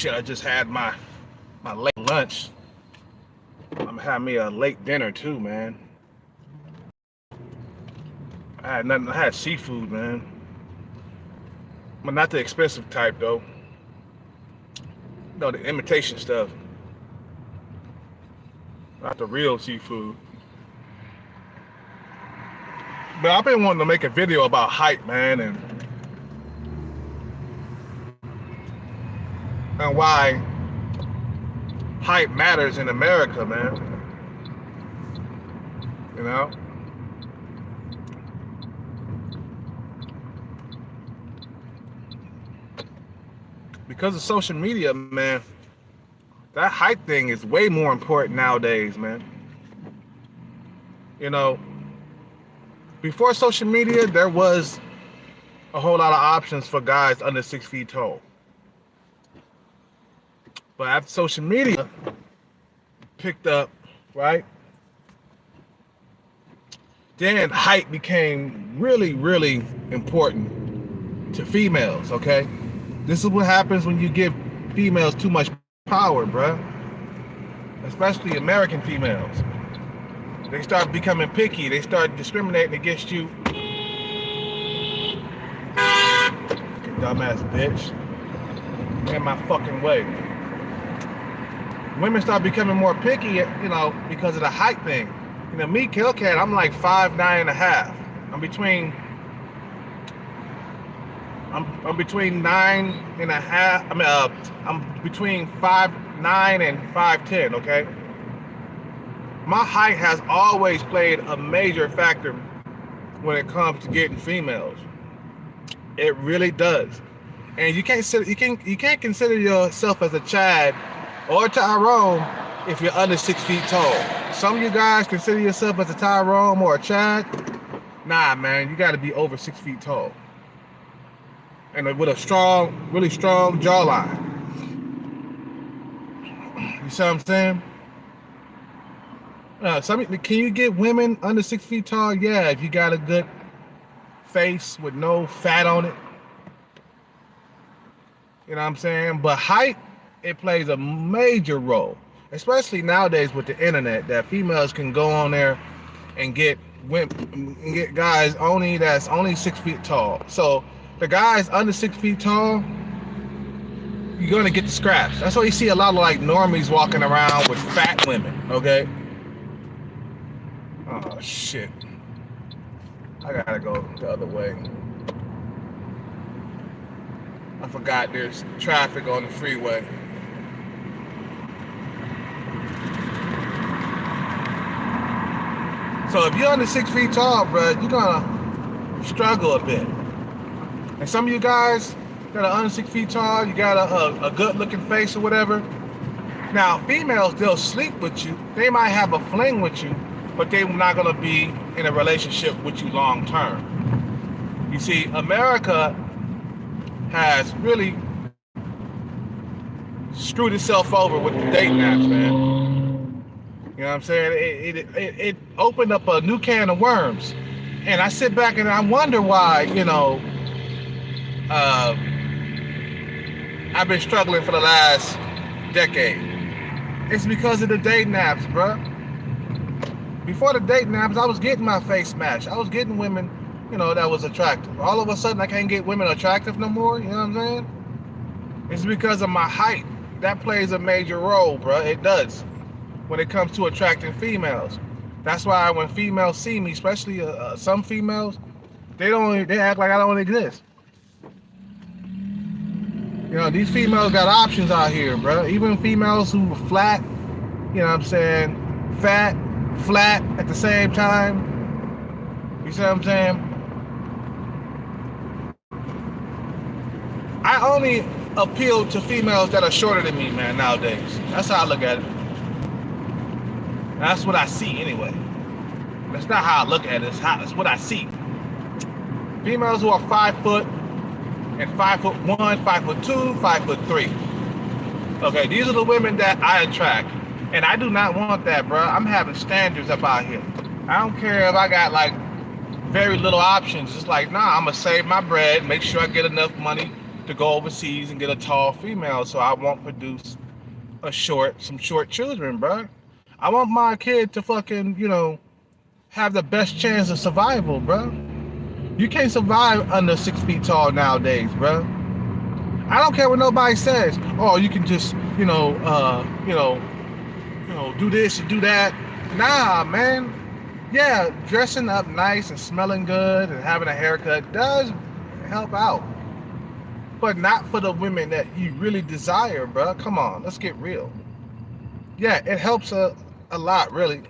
shit, I just had my late lunch. I'm having me a late dinner too, man. I had nothing. I had seafood, man, but not the expensive type though. No, the imitation stuff, not the real seafood. But I've been wanting to make a video about height, man, and why height matters in America, man. You know? Because of social media, man, that height thing is way more important nowadays, man. You know, before social media, there was a whole lot of options for guys under 6 feet tall. But after social media picked up, right? Then height became really, really important to females, okay? This is what happens when you give females too much power, bruh. Especially American females. They start becoming picky. They start discriminating against you. Dumbass bitch. Get in my fucking way. Women start becoming more picky, you know, because of the height thing. You know, me, Killcat, I'm like 5'9.5". I'm between 9.5. I'm between 5'9" and 5'10", okay? My height has always played a major factor when it comes to getting females. It really does. And you can't consider yourself as a Chad or Tyrone if you're under 6 feet tall. Some of you guys consider yourself as a Tyrone or a Chad. Nah, man, you got to be over 6 feet tall. And with a strong, really strong jawline. You see what I'm saying? Can you get women under 6 feet tall? Yeah, if you got a good face with no fat on it. You know what I'm saying? But height, it plays a major role, especially nowadays with the internet, that females can go on there and get guys that's only 6 feet tall. So the guys under 6 feet tall, you're gonna get the scraps. That's why you see a lot of like normies walking around with fat women, okay? Oh shit. I gotta go the other way. I forgot there's traffic on the freeway. So if you're under 6 feet tall, bro, you're gonna struggle a bit. And some of you guys that are under 6 feet tall, you got a good looking face or whatever. Now, females, they'll sleep with you. They might have a fling with you, but they're not gonna be in a relationship with you long term. You see, America has really screwed itself over with the dating apps, man. You know what I'm saying? It opened up a new can of worms. And I sit back and I wonder why, you know, I've been struggling for the last decade. It's because of the dating apps, bro. Before the dating apps, I was getting my face smashed. I was getting women, you know, that was attractive. All of a sudden, I can't get women attractive no more. You know what I'm saying? It's because of my height. That plays a major role, bro. It does. When it comes to attracting females. That's why when females see me, especially some females, they act like I don't exist. You know, these females got options out here, bro. Even females who are flat, you know what I'm saying, fat, flat at the same time. You see what I'm saying? I only appeal to females that are shorter than me, man, nowadays. That's how I look at it. That's what I see anyway. That's not how I look at it. It's what I see. Females who are 5 foot and 5'1", 5'2", 5'3". Okay, these are the women that I attract. And I do not want that, bro. I'm having standards up out here. I don't care if I got like very little options. It's like, nah, I'm gonna save my bread, make sure I get enough money to go overseas and get a tall female so I won't produce some short children, bro. I want my kid to fucking, have the best chance of survival, bro. You can't survive under 6 feet tall nowadays, bro. I don't care what nobody says. Oh, you can just, do this and do that. Nah, man. Yeah, dressing up nice and smelling good and having a haircut does help out. But not for the women that you really desire, bro. Come on, let's get real. Yeah, it helps a lot, really,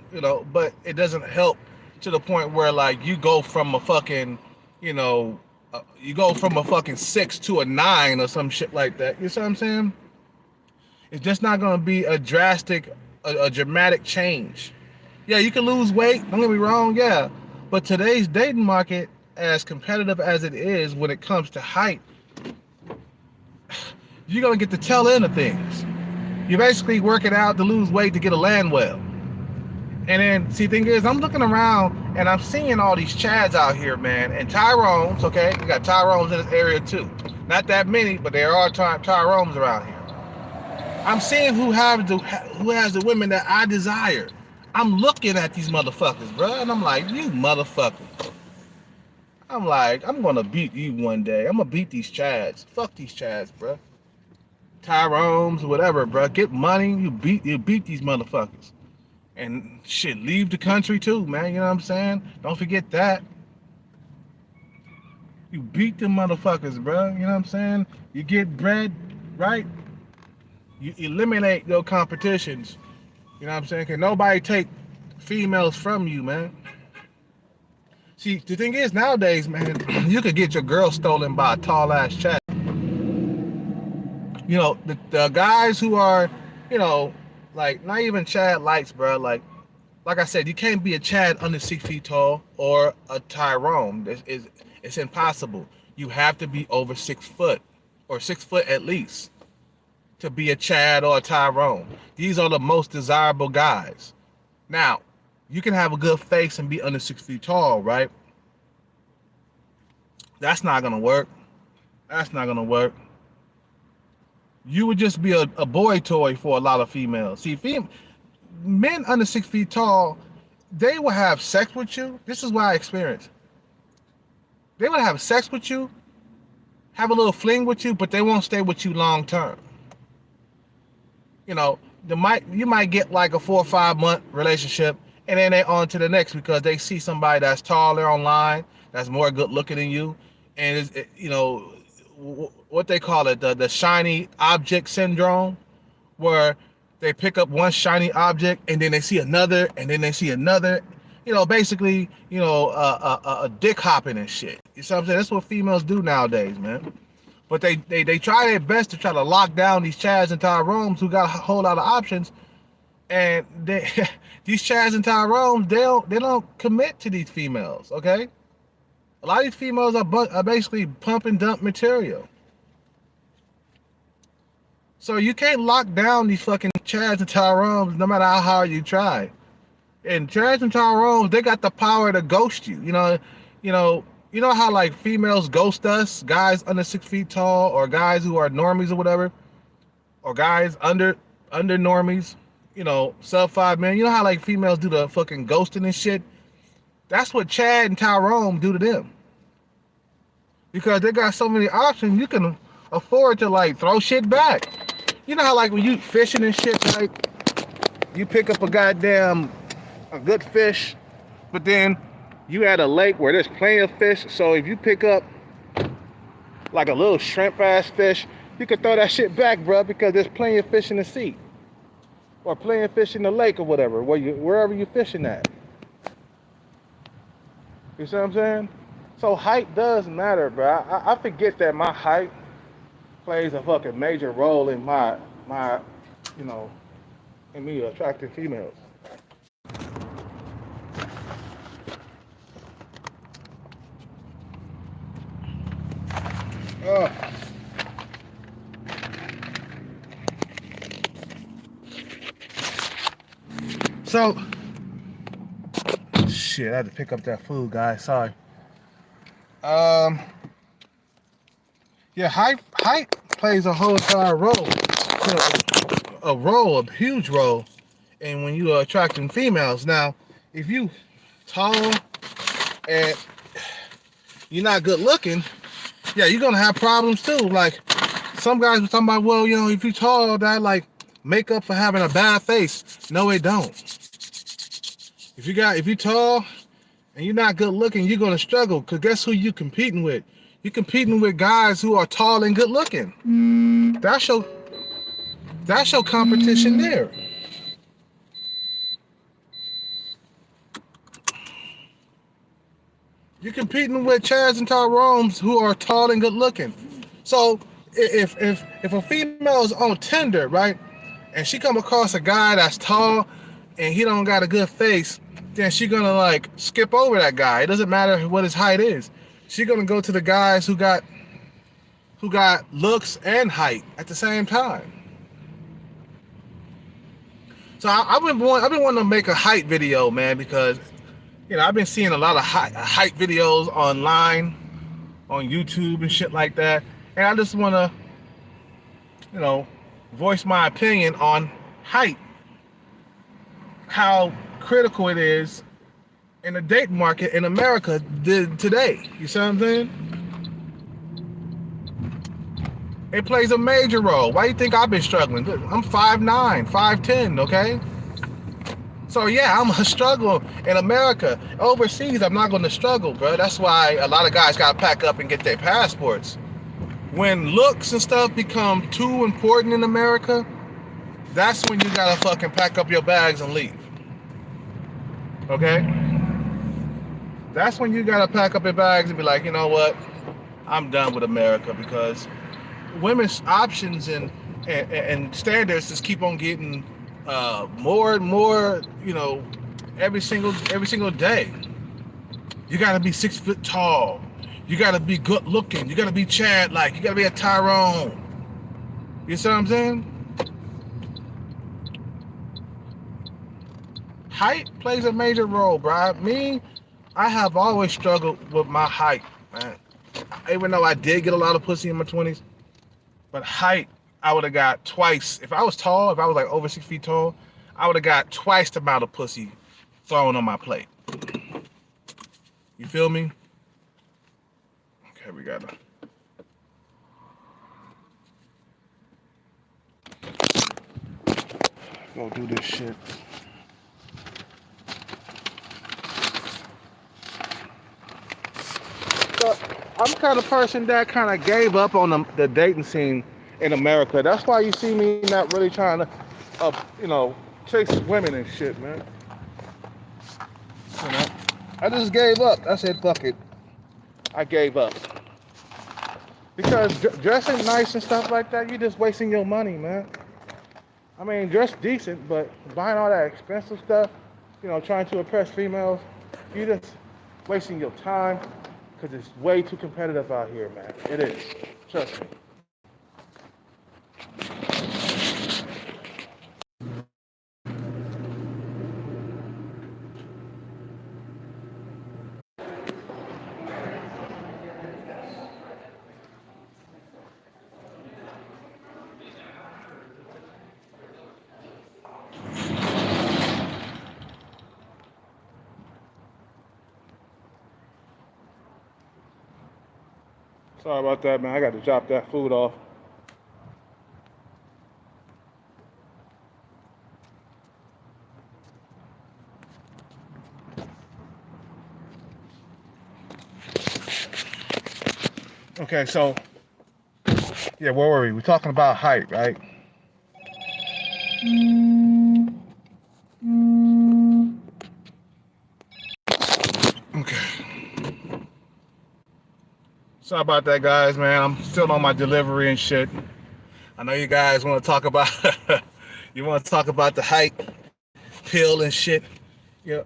but it doesn't help to the point where, like, you go from a fucking, you go from a fucking 6 to a 9 or some shit like that. You see what I'm saying? It's just not going to be a dramatic change. Yeah, you can lose weight, don't get me wrong, yeah. But today's dating market, as competitive as it is when it comes to height, you're going to get the tail end of things. You're basically working out to lose weight to get a land well. And then, see, thing is, I'm looking around and I'm seeing all these Chads out here, man, and Tyrones, okay? We got Tyrones in this area too. Not that many, but there are Tyrones around here. I'm seeing who has the women that I desire. I'm looking at these motherfuckers, bro, and I'm like, you motherfuckers. I'm like, I'm gonna beat you one day. I'm gonna beat these Chads. Fuck these Chads, bro. Tyrones, whatever, bro. Get money, you beat these motherfuckers. And shit, leave the country too, man. You know what I'm saying? Don't forget that. You beat them motherfuckers, bro. You know what I'm saying? You get bread, right? You eliminate your competitions. You know what I'm saying? Can nobody take females from you, man? See, the thing is, nowadays, man, you could get your girl stolen by a tall ass Chad. The guys who are, like, not even Chad lights, bro. Like I said, you can't be a Chad under 6 feet tall or a Tyrone. It's impossible. You have to be over 6 foot or 6 foot at least to be a Chad or a Tyrone. These are the most desirable guys. Now, you can have a good face and be under 6 feet tall, right? That's not gonna work. That's not gonna work. You would just be a boy toy for a lot of females. See, men under 6 feet tall, they will have sex with you. This is what I experienced. They will have sex with you, have a little fling with you, but they won't stay with you long term. You might get like a 4 or 5 month relationship, and then they on to the next because they see somebody that's taller online, that's more good looking than you, and what they call it, the shiny object syndrome, where they pick up one shiny object and then they see another and then they see another. Basically, a dick hopping and shit. You see what I'm saying? That's what females do nowadays, man. But they try their best to try to lock down these Chads and Tyrones who got a whole lot of options. And these Chads and Tyrones, they don't commit to these females, okay? A lot of these females are basically pump and dump material. So you can't lock down these fucking Chads and Tyrones no matter how hard you try. And Chads and Tyrones, they got the power to ghost you. You know how like females ghost us, guys under 6 feet tall, or guys who are normies or whatever, or guys under normies, sub 5 men. You know how like females do the fucking ghosting and shit? That's what Chad and Tyrone do to them. Because they got so many options, you can afford to like throw shit back. You know how like when you fishing and shit, like you pick up a good fish, but then you at a lake where there's plenty of fish, so if you pick up like a little shrimp ass fish, you can throw that shit back, bro, because there's plenty of fish in the sea, or plenty of fish in the lake or whatever, wherever you fishing at. You see what I'm saying? So height does matter, bro. I forget that my height plays a fucking major role in my in me attracting females. So, shit, I had to pick up that food, guys. Sorry. Yeah, height plays a whole entire role, a huge role, in when you are attracting females. Now, if you tall and you're not good looking, yeah, you're gonna have problems too. Like some guys were talking about, well, if you tall, that like make up for having a bad face. No, it don't. If you tall and you're not good looking, you're gonna struggle. Cause guess who you competing with? You're competing with guys who are tall and good looking. That's your competition there. You're competing with Chads and Tyrones who are tall and good looking. So if a female is on Tinder, right, and she come across a guy that's tall and he don't got a good face, then she gonna like skip over that guy. It doesn't matter what his height is. She gonna go to the guys who got looks and height at the same time. So I've been wanting to make a height video, man, because I've been seeing a lot of height videos online, on YouTube and shit like that, and I just want to, voice my opinion on height, how critical it is in the dating market in America today. You see what I'm saying? It plays a major role. Why do you think I've been struggling? I'm 5'9", 5'10", okay? So yeah, I'm gonna struggle in America. Overseas, I'm not gonna struggle, bro. That's why a lot of guys gotta pack up and get their passports. When looks and stuff become too important in America, that's when you gotta fucking pack up your bags and leave. Okay? That's when you gotta pack up your bags and be like, you know what? I'm done with America, because women's options and standards just keep on getting more and more, every single day. You gotta be 6 foot tall. You gotta be good looking. You gotta be Chad like. You gotta be a Tyrone. You see what I'm saying? Height plays a major role, bro. I have always struggled with my height, man. Even though I did get a lot of pussy in my 20s, but height, I would have got twice. If I was tall, if I was like over 6 feet tall, I would have got twice the amount of pussy thrown on my plate. You feel me? Okay, we gotta go do this shit. So I'm the kind of person that kind of gave up on the dating scene in America. That's why you see me not really trying to, chase women and shit, man. I just gave up. I said, fuck it. I gave up. Because dressing nice and stuff like that, you're just wasting your money, man. I mean, dress decent, but buying all that expensive stuff, trying to impress females, you're just wasting your time, because it's way too competitive out here, man. It is. Trust me. Sorry about that, man. I got to drop that food off. Okay, so, yeah, where were we? We're talking about height, right? Okay. Sorry about that, guys, man. I'm still on my delivery and shit. I know you guys want to talk about the height pill and shit. Yeah.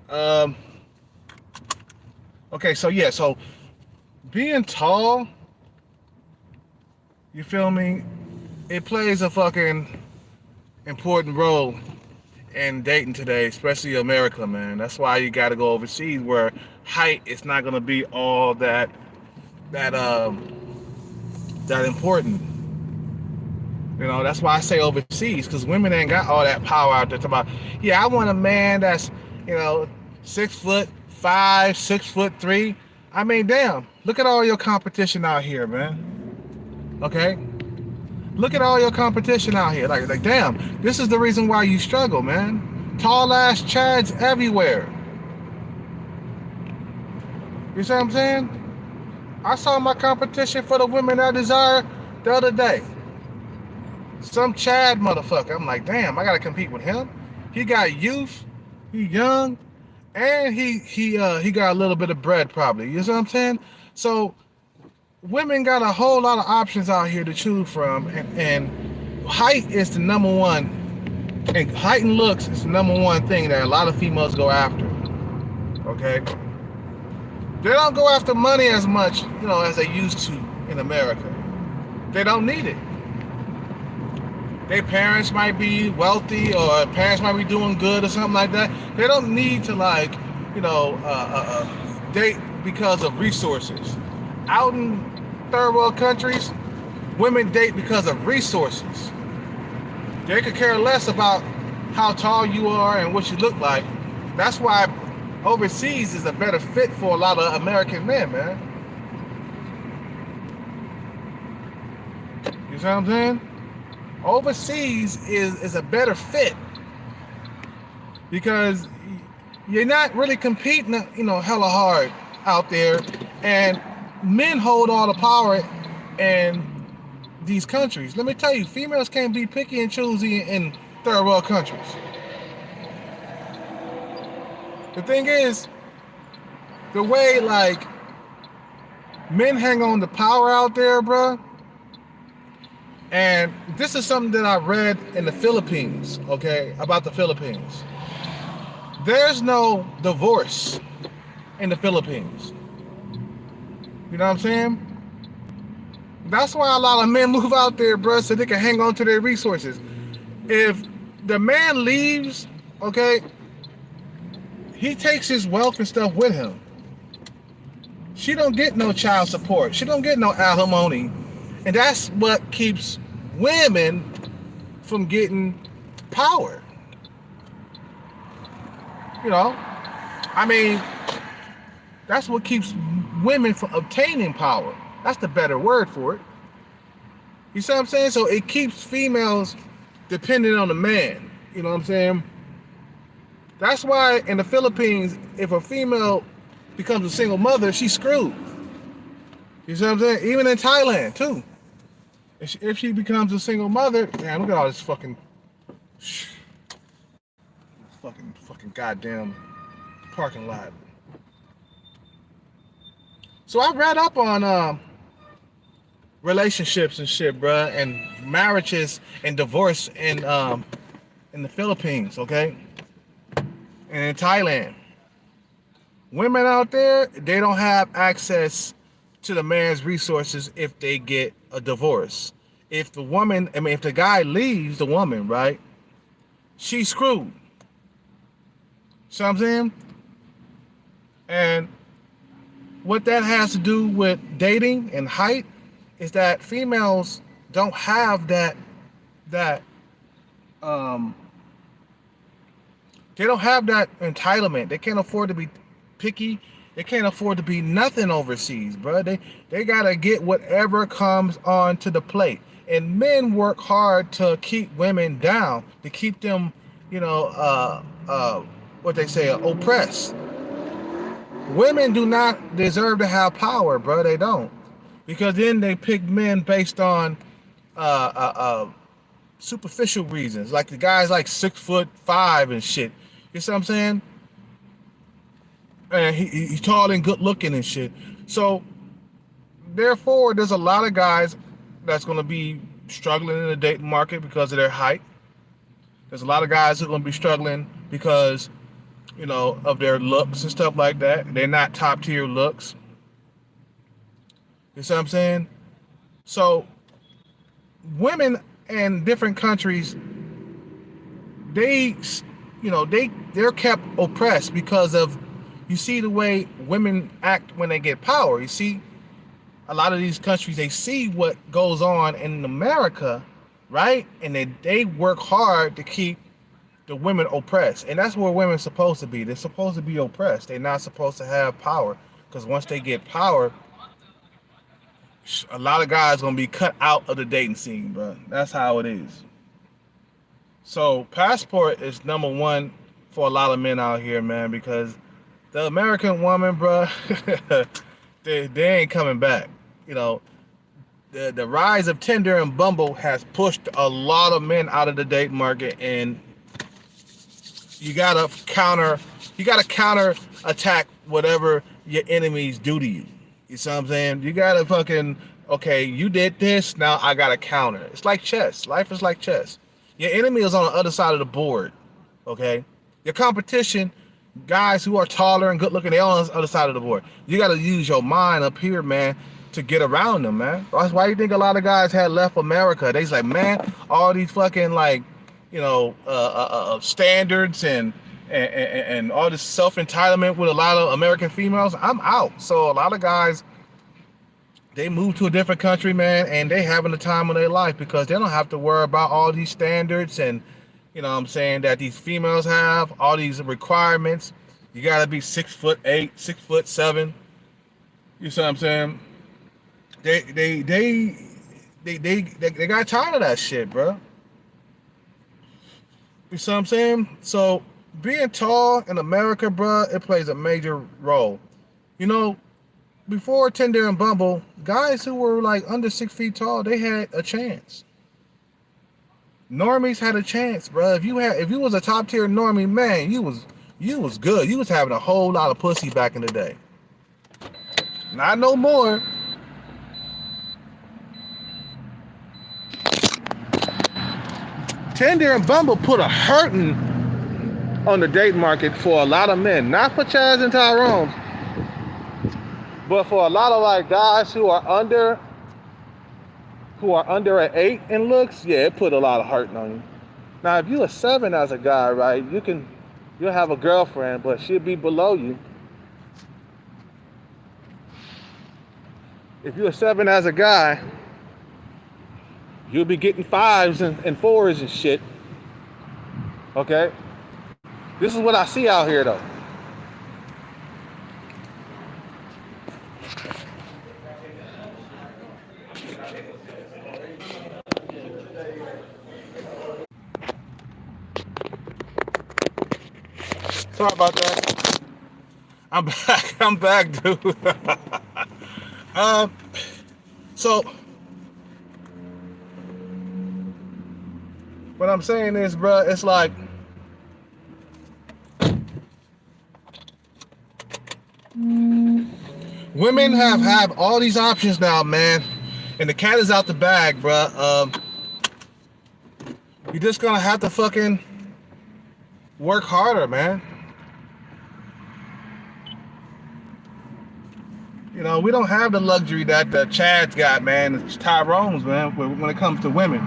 Okay, so being tall, you feel me? It plays a fucking important role in dating today, especially America, man. That's why you got to go overseas, where height is not gonna be all that that important. That's why I say overseas, because women ain't got all that power out there. About, yeah, I want a man that's, 6'5", 6'3". I mean, damn, look at all your competition out here, man. Okay? Look at all your competition out here. Like, damn, this is the reason why you struggle, man. Tall ass Chads everywhere. You see what I'm saying? I saw my competition for the women I desire the other day. Some Chad motherfucker. I'm like, damn, I gotta compete with him. He got youth, he young, and he got a little bit of bread probably. You see what I'm saying? So women got a whole lot of options out here to choose from, and height is the number one, and height and looks is the number one thing that a lot of females go after. Okay? They don't go after money as much, as they used to in America. They don't need it. Their parents might be wealthy, or parents might be doing good or something like that. They don't need to date because of resources. Out in third world countries, women date because of resources. They could care less about how tall you are and what you look like. That's why overseas is a better fit for a lot of American men, man. You see what I'm saying? Overseas is a better fit because you're not really competing, hella hard out there, and men hold all the power in these countries. Let me tell you, females can't be picky and choosy in third world countries. The thing is, the way men hang on to power out there, bruh. And this is something that I read in the Philippines, okay, about the Philippines. There's no divorce in the Philippines. You know what I'm saying? That's why a lot of men move out there, bro, so they can hang on to their resources. If the man leaves, okay, he takes his wealth and stuff with him. She don't get no child support. She don't get no alimony. And that's what keeps women from getting power. That's what keeps women from obtaining power. That's the better word for it. You see what I'm saying? So it keeps females dependent on the man. You know what I'm saying? That's why in the Philippines, if a female becomes a single mother, she's screwed. You see what I'm saying? Even in Thailand, too. If she becomes a single mother, damn, look at all this fucking goddamn parking lot. So I read up on relationships and shit, bruh, and marriages and divorce in the Philippines, okay? And in Thailand. Women out there, they don't have access to the man's resources if they get a divorce. If the guy leaves the woman, right, she's screwed. See what I'm saying? And what that has to do with dating and height is that females don't have that they don't have that entitlement. They can't afford to be picky. They can't afford to be nothing overseas, bro. They gotta get whatever comes onto the plate. And men work hard to keep women down, to keep them, what they say, oppressed. Women do not deserve to have power, bro. They don't, because then they pick men based on superficial reasons, like the guys like 6'5" and shit. You see what I'm saying? And he's tall and good looking and shit. So therefore, there's a lot of guys that's going to be struggling in the dating market because of their height. There's a lot of guys who are going to be struggling because, of their looks and stuff like that. They're not top tier looks. You see what I'm saying? So women in different countries, they're kept oppressed because of, you see the way women act when they get power. You see, a lot of these countries, they see what goes on in America, right? And they work hard to keep the women oppressed. And that's where women are supposed to be. They're supposed to be oppressed. They're not supposed to have power. Because once they get power, a lot of guys gonna be cut out of the dating scene, bro. That's how it is. So passport is number one for a lot of men out here, man, because the American woman, bro, they ain't coming back. You know, the rise of Tinder and Bumble has pushed a lot of men out of the date market, and you gotta counter attack whatever your enemies do to you. You see what I'm saying? You gotta fucking, okay, you did this, now I gotta counter. It's like chess. Life is like chess. Your enemy is on the other side of the board, okay? Your competition, guys who are taller and good looking, they're on the other side of the board. You gotta use your mind up here, man, to get around them, man. That's why you think a lot of guys had left America. They's like, man, all these fucking, like, you know, standards and all this self-entitlement with a lot of American females, I'm out. So a lot of guys, they move to a different country, man, and they having the time of their life because they don't have to worry about all these standards and, you know what I'm saying, that these females have, all these requirements. You gotta be 6'8", 6'7". You see what I'm saying? They got tired of that shit, bro. You see what I'm saying? So being tall in America, bro, it plays a major role. You know, before Tinder and Bumble, guys who were like under 6 feet tall, they had a chance. Normies had a chance, bro. If you was a top tier normie, man, you was good. You was having a whole lot of pussy back in the day. Not no more. Tinder and Bumble put a hurting on the date market for a lot of men. Not for Chaz and Tyrone, but for a lot of like guys who are under an 8 in looks. Yeah, it put a lot of hurting on you. Now, if you're a 7 as a guy, right, you'll have a girlfriend, but she'll be below you. If you're a 7 as a guy, you'll be getting 5s and 4s and shit. Okay? This is what I see out here, though. Sorry about that. I'm back, dude. So what I'm saying is, bro, it's like women have all these options now, man, and the cat is out the bag, bro. You're just gonna have to fucking work harder, man. You know, we don't have the luxury that the Chad's got, man. It's Tyrone's, man, when it comes to women.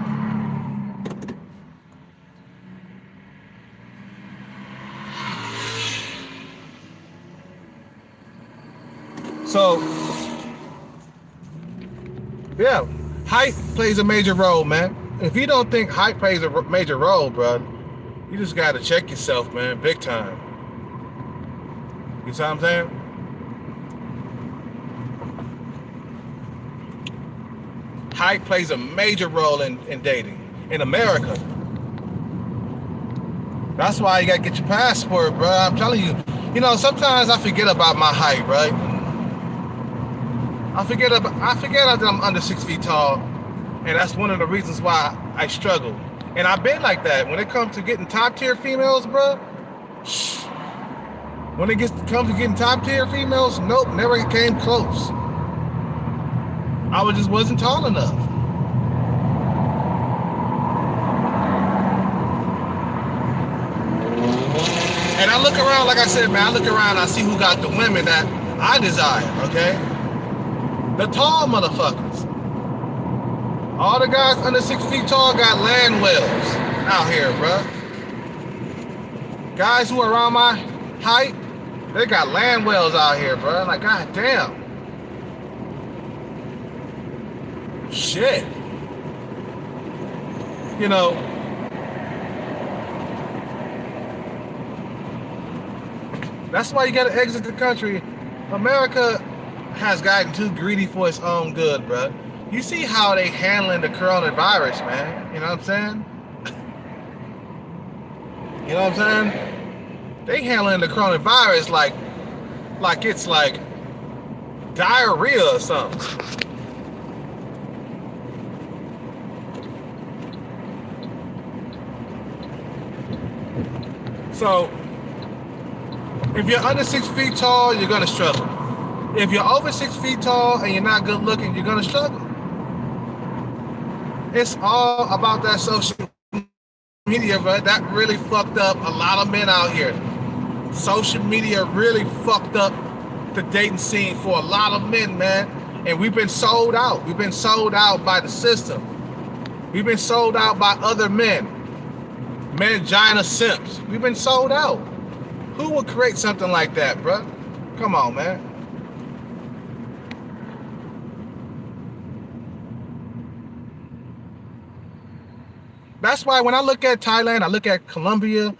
So, yeah, height plays a major role, man. If you don't think height plays a major role, bro, you just got to check yourself, man, big time. You see what I'm saying? Height plays a major role in dating in America. That's why you gotta get your passport, bro. I'm telling you. You know, sometimes I forget about my height, right? I forget that I'm under 6 feet tall, and that's one of the reasons why I struggle. And I've been like that when it comes to getting top tier females, bro. When it comes to getting top tier females, nope, never came close. I just wasn't tall enough. And I look around, like I said, man, I look around, I see who got the women that I desire, okay? The tall motherfuckers. All the guys under 6 feet tall got land wells out here, bro. Guys who are around my height, they got land wells out here, bro. Like, god damn. shit. You know, that's why you gotta exit the country. America has gotten too greedy for its own good, bro. You see how they handling the coronavirus, man. You know what I'm saying? You know what I'm saying? They handling the coronavirus like it's like diarrhea or something. So, if you're under 6 feet tall, you're gonna struggle. If you're over 6 feet tall and you're not good looking, you're gonna struggle. It's all about that social media, but that really fucked up a lot of men out here. Social media really fucked up the dating scene for a lot of men, man. And we've been sold out. We've been sold out by the system. We've been sold out by other men. Mangina simps. We've been sold out. Who would create something like that, bruh? Come on, man. That's why when I look at Thailand, I look at Colombia,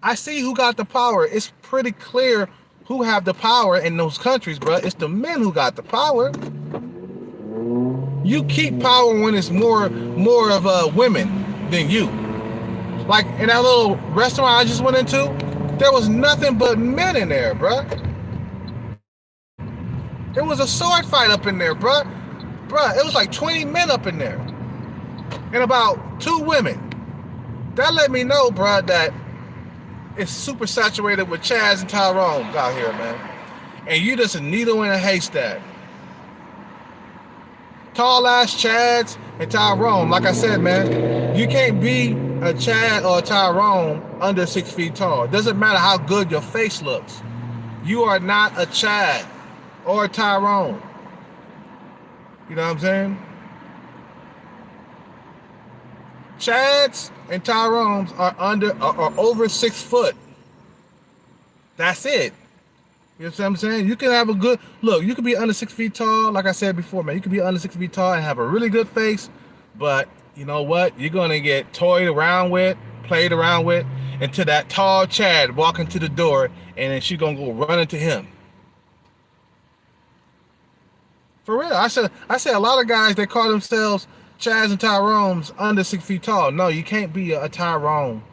I see who got the power. It's pretty clear who have the power in those countries, bruh. It's the men who got the power. You keep power when it's more of women than you. Like in that little restaurant I just went into, there was nothing but men in there, bruh. It was a sword fight up in there, bruh. Bruh, it was like 20 men up in there. And about 2 women. That let me know, bruh, that it's super saturated with Chads and Tyrones out here, man. And you just a needle in a haystack. Tall ass Chads and Tyrone. Like I said, man, you can't be a Chad or a Tyrone under 6 feet tall. It doesn't matter how good your face looks. You are not a Chad or a Tyrone. You know what I'm saying? Chads and Tyrones are over 6 foot. That's it. You know what I'm saying? You can have a good look. You can be under 6 feet tall, like I said before, man. You can be under 6 feet tall and have a really good face, but you know what? You're gonna get toyed around with, played around with, until that tall Chad walking to the door, and then she's gonna go run into him. For real, I said a lot of guys they call themselves Chads and Tyrones under 6 feet tall. No, you can't be a Tyrone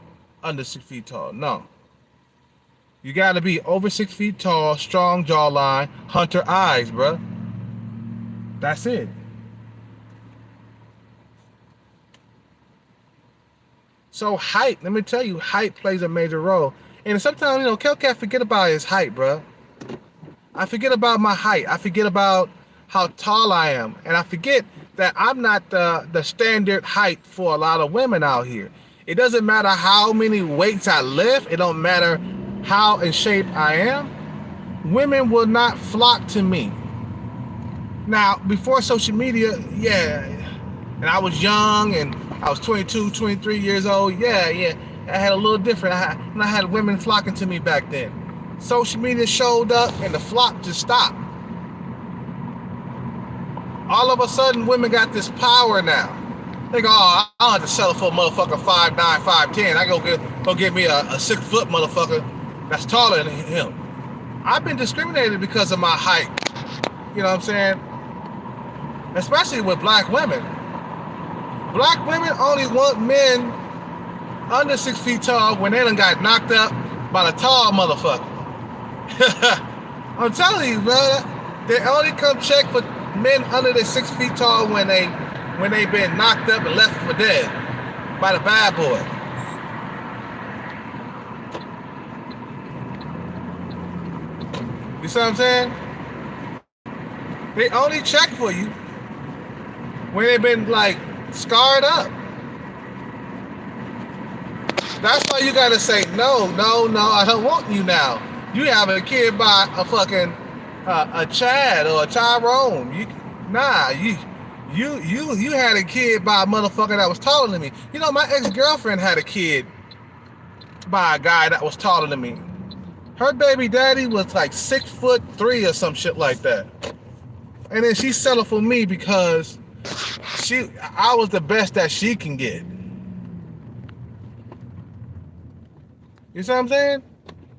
under 6 feet tall. No. You gotta be over 6 feet tall, strong jawline, hunter eyes, bruh. That's it. So height, let me tell you, height plays a major role. And sometimes, you know, Kelcat forget about his height, bruh. I forget about my height. I forget about how tall I am. And I forget that I'm not the standard height for a lot of women out here. It doesn't matter how many weights I lift. It don't matter how in shape I am. Women will not flock to me. Now, before social media, yeah, and I was young and I was 22, 23 years old. Yeah, I had a little different. I had women flocking to me back then. Social media showed up and the flock just stopped. All of a sudden, women got this power now. They go, oh, I don't have to settle for a motherfucker 5'9", 5'10". I go get me a 6 foot motherfucker that's taller than him. I've been discriminated because of my height. You know what I'm saying? Especially with black women. Black women only want men under 6 feet tall when they done got knocked up by the tall motherfucker. I'm telling you, bro. They only come check for men under the 6 feet tall when they been knocked up and left for dead by the bad boy. You see what I'm saying? They only check for you when they've been like scarred up. That's why you gotta say no, I don't want you now. You have a kid by a fucking a Chad or a Tyrone. You had a kid by a motherfucker that was taller than me. You know, my ex-girlfriend had a kid by a guy that was taller than me. Her baby daddy was like 6'3" or some shit like that. And then she settled for me because I was the best that she can get. You see what I'm saying?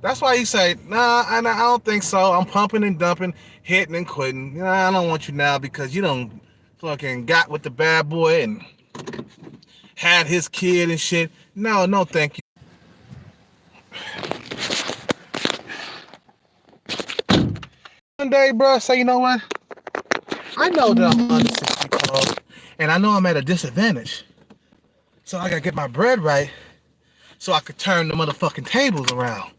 That's why he say, nah, I don't think so. I'm pumping and dumping, hitting and quitting. You know, I don't want you now because you don't fucking got with the bad boy and had his kid and shit. No, thank you. One day, bro, say, you know what? I know that I'm under 60 tall, and I know I'm at a disadvantage. So I gotta get my bread right so I could turn the motherfucking tables around.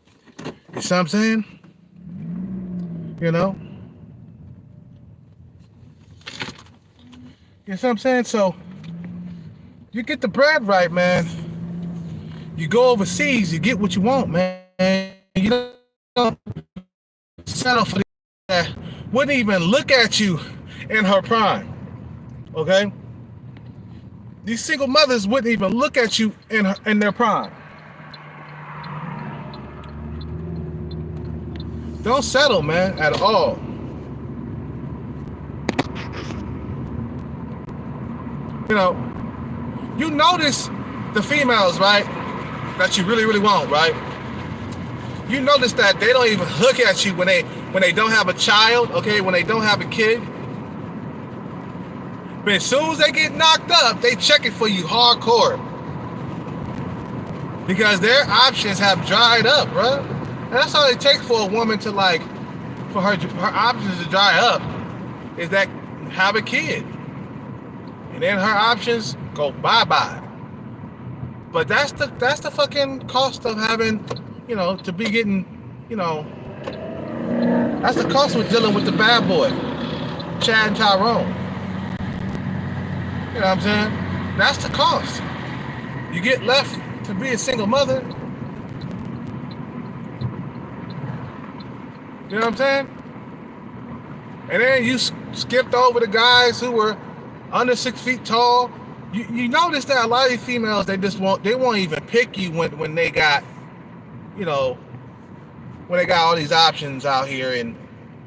You see what I'm saying? You know? You see what I'm saying? So, you get the bread right, man. You go overseas, you get what you want, man. You don't settle for that. Wouldn't even look at you in her prime. Okay? These single mothers wouldn't even look at you in their prime. Don't settle, man, at all. You know, you notice the females, right, that you really, really want, right? You notice that they don't even look at you when they don't have a child, okay, when they don't have a kid. But as soon as they get knocked up, they check it for you hardcore. Because their options have dried up, bro. And that's all it takes for a woman to for her options to dry up, is that have a kid. And then her options go bye-bye. But that's the fucking cost of having, to be getting, that's the cost of dealing with the bad boy, Chad and Tyrone. You know what I'm saying? That's the cost. You get left to be a single mother. You know what I'm saying? And then you skipped over the guys who were under 6 feet tall. You notice that a lot of these females, they won't even pick you when they got, when they got all these options out here and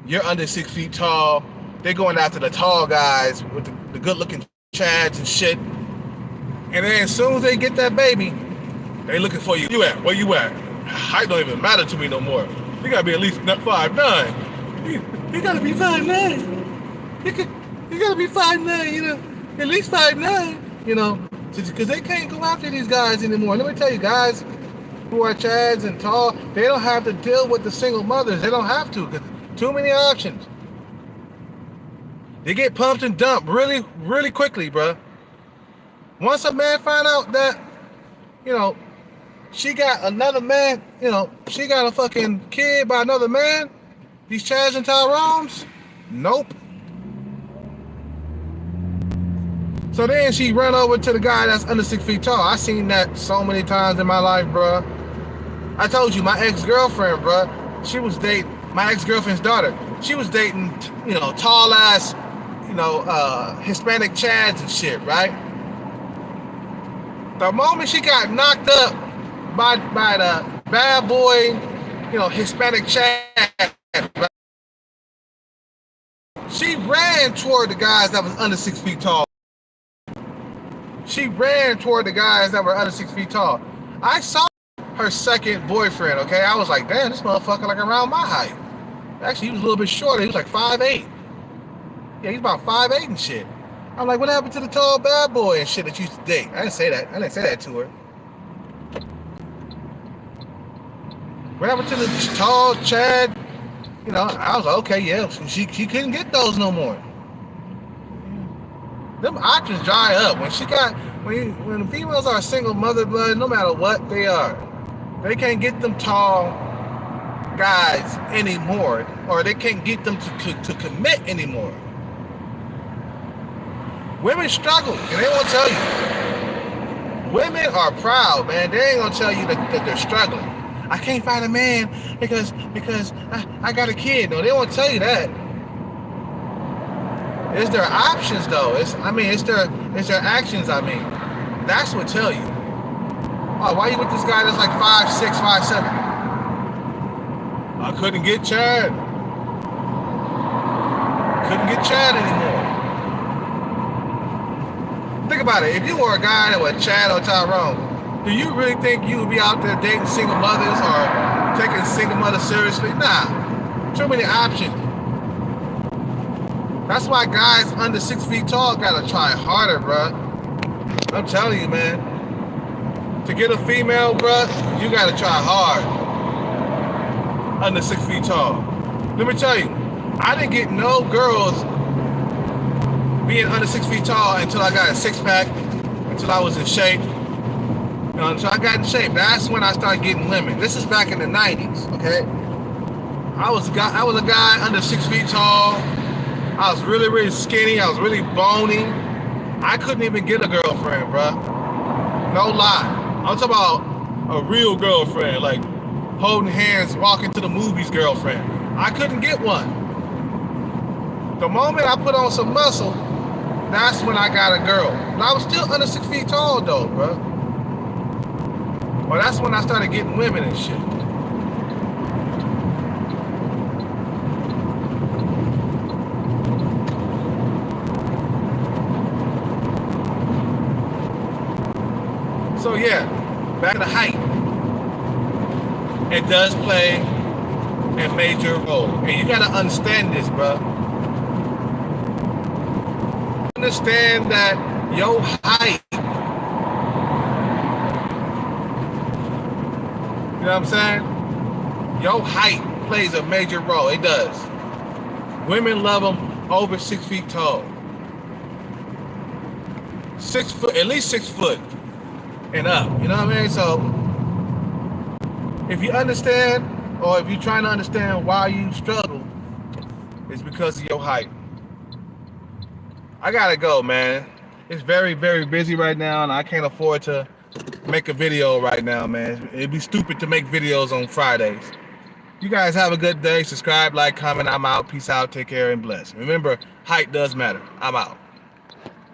you're under 6 feet tall. They're going after the tall guys with the good looking chads and shit. And then as soon as they get that baby, they looking for you. Where you at? Height don't even matter to me no more. You gotta be at least 5'9". You gotta be 5'9". You gotta be 5'9", at least 5'9", because they can't go after these guys anymore. Let me tell you, guys who are chads and tall, they don't have to deal with the single mothers. They don't have to, because too many options. They get pumped and dumped really, really quickly, bro. Once a man find out that, she got another man, she got a fucking kid by another man, these Chads and Tyrones, nope. So then she run over to the guy that's under 6 feet tall. I seen that so many times in my life, bro. I told you, my ex-girlfriend, bro, she was dating, my ex-girlfriend's daughter, she was dating, tall ass, Hispanic Chads and shit, right? The moment she got knocked up by the bad boy, Hispanic Chad, right? She ran toward the guys that was under 6 feet tall. She ran toward the guys that were under 6 feet tall. I saw her second boyfriend, okay? I was like, damn, this motherfucker around my height. Actually, he was a little bit shorter. He was like 5'8". Yeah, he's about 5'8" and shit. I'm like, what happened to the tall bad boy and shit that you used to date? I didn't say that to her. What happened to the tall Chad? I was like, okay, yeah, she couldn't get those no more. Them options dry up. When the females are single mother blood, no matter what they are, they can't get them tall guys anymore, or they can't get them to commit anymore. Women struggle, and they won't tell you. Women are proud, man. They ain't gonna tell you that they're struggling. I can't find a man because I got a kid. No, they won't tell you that. It's their options, though. It's their actions. That's what tell you. Oh, why you with this guy that's like 5'6", 5'7"? I couldn't get Chad. Couldn't get Chad anymore. Think about it. If you were a guy that was Chad or Tyrone, do you really think you would be out there dating single mothers or taking single mothers seriously? Nah. Too many options. That's why guys under 6 feet tall gotta try harder, bruh. I'm telling you, man. To get a female, bruh, you gotta try hard. Under 6 feet tall. Let me tell you, I didn't get no girls being under 6 feet tall until I got a six-pack, until I was in shape. You know, until I got in shape. That's when I started getting women. This is back in the 90s, okay? I was a guy under 6 feet tall. I was really, really skinny. I was really bony. I couldn't even get a girlfriend, bruh. No lie. I'm talking about a real girlfriend, like holding hands, walking to the movies girlfriend. I couldn't get one. The moment I put on some muscle, that's when I got a girl. But I was still under 6 feet tall though, bro. Well, that's when I started getting women and shit. So yeah, back to the height. It does play a major role. And you gotta understand this, bro. Understand that your height, you know what I'm saying? Your height plays a major role. It does. Women love them over 6 feet tall. 6 foot, at least 6 foot and up. You know what I mean? So if you understand, or if you're trying to understand why you struggle, it's because of your height. I gotta go, man. It's very, very busy right now, and I can't afford to make a video right now, man. It'd be stupid to make videos on Fridays. You guys have a good day. Subscribe, like, comment. I'm out. Peace out. Take care and bless. Remember, height does matter. I'm out.